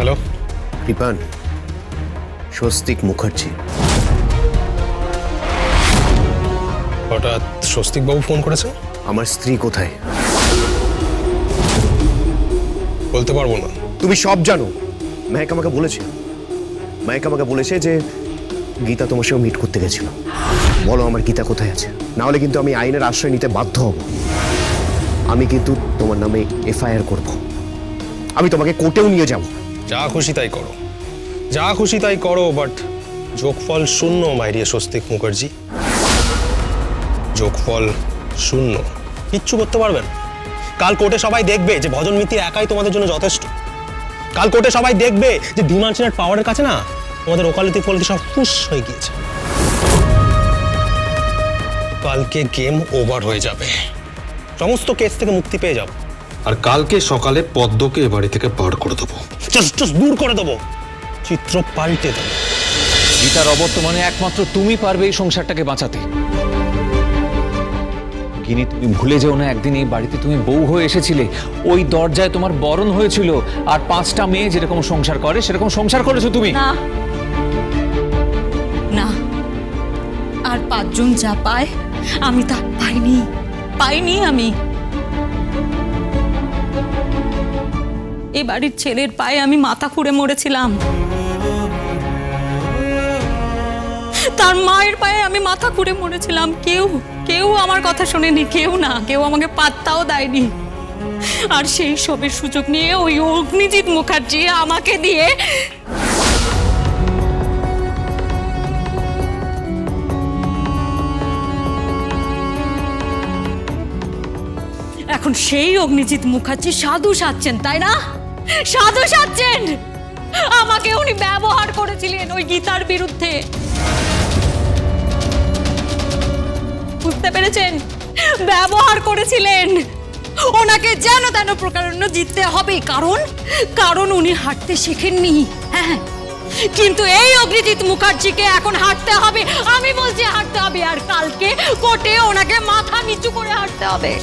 Hello, কৃপান, Swastik Mukherjee. হঠাৎ স্বস্তিক বাবু phone করেছেন? আমার স্ত্রী কোথায়? বলতে পারবো না। তুমি সব জানো। মেহেক আমাকে বলেছে, যে গীতা তোমার সঙ্গে মিট করতে গেছিল। বলো আমার গীতা কোথায় আছে, না হলে কিন্তু আমি আইনের আশ্রয় নিতে বাধ্য হব। আমি কিন্তু তোমার নামে এফআইআর করব, আমি তোমাকে কোর্টেও নিয়ে যাব। যা খুশি তাই করো, যা খুশি তাই করো, বাট যোগফল শূন্য মাইরিয়া স্বস্তিক মুখার্জি। যোগফল শূন্য, কিচ্ছু করতে পারবেন। কাল কোর্টে সবাই দেখবে যে ভজন মিত্র একাই তোমাদের জন্য যথেষ্ট। কাল কোর্টে সবাই দেখবে যে ডিমান্ড পাওয়ারের কাছে না তোমাদের ওকালতি ফলতি সব ফুস হয়ে গিয়েছে। কালকে গেম ওভার হয়ে যাবে, সমস্ত কেস থেকে মুক্তি পেয়ে যাবো। আর কালকে সকালে পদ্মকে এ বাড়ি থেকে বার করে দেবো, জাস্ট দূর করে দেবো, চিত্র পাল্টে দেবো। গীতার অবর্তমানে একমাত্র তুমি পারবে এই সংসারটাকে বাঁচাতে। গিনি, তুমি ভুলে যেও না, একদিন এই বাড়িতে তুমি বউ হয়ে এসেছিলে, ওই দরজায় তোমার বরণ হয়েছিল, আর 5টা মেয়ে যেরকম সংসার করে সেরকম সংসার করেছো তুমি। না না, আর 5 জন যা পায় আমি তা পাইনি আমি। এই বাড়ির ছেলের পায়ে আমি মাথা খুঁড়ে মরেছিলাম, তার মায়ের পায়ে আমি মাথা খুঁড়ে মরেছিলাম। কেউ আমার কথা শোনেনি, কেউ আমাকে পাত্তাও দেয়নি। আর সেই সবের সুযোগ নিয়ে ওই অগ্নিজিৎ মুখার্জি আমাকে দিয়ে এখন সেই অগ্নিজিৎ মুখার্জি সাধু সাজছেন, তাই না? সাধু সাজছেন। আমাকে উনি ব্যবহার করেছিলেন ওই গীতার বিরুদ্ধে, বুঝতে পেরেছেন? ব্যবহার করেছিলেন। ওনাকে যেন তেন প্রকারণ্য জিততে হবে, কারণ উনি হাঁটতে শেখেননি। হ্যাঁ, কিন্তু এই অগ্নিজিৎ মুখার্জিকে এখন হাঁটতে হবে। আমি বলছি হাঁটতে হবে, আর কালকে কোর্টে ওনাকে মাথা নিচু করে হাঁটতে হবে।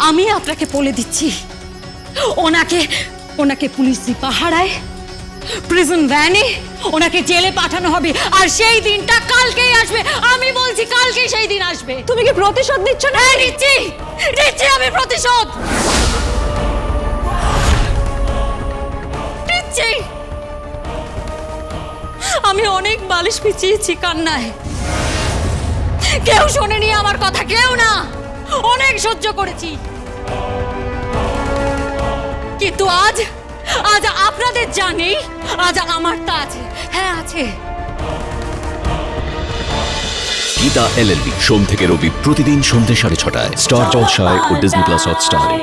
আমি আপনাকে বলে দিচ্ছি, ওনাকে পুলিশ পাহারায়, প্রিজন ভ্যানে ওনাকে জেলে পাঠানো হবে। আর সেই দিনটা কালকেই আসবে, আমি বলছি কালকেই সেই দিন আসবে। তুমি কি প্রতিশোধ নিচ্ছ? না, নিচ্ছি আমি প্রতিশোধ নিচ্ছি। আমি অনেক বালিশ পিছিয়েছি কান্নায়, কেউ শোনেনি আমার কথা, কেউ না। অনেক সহ্য করেছি, কিন্তু আজ আপনাদের যা নেই, আজ আমার তা আছে। হ্যাঁ, আছে। গীতা LLB সোম থেকে রবি প্রতিদিন সন্ধ্যে 6:30টায় স্টার জলসায় ও ডিজনি প্লাস হটস্টারে।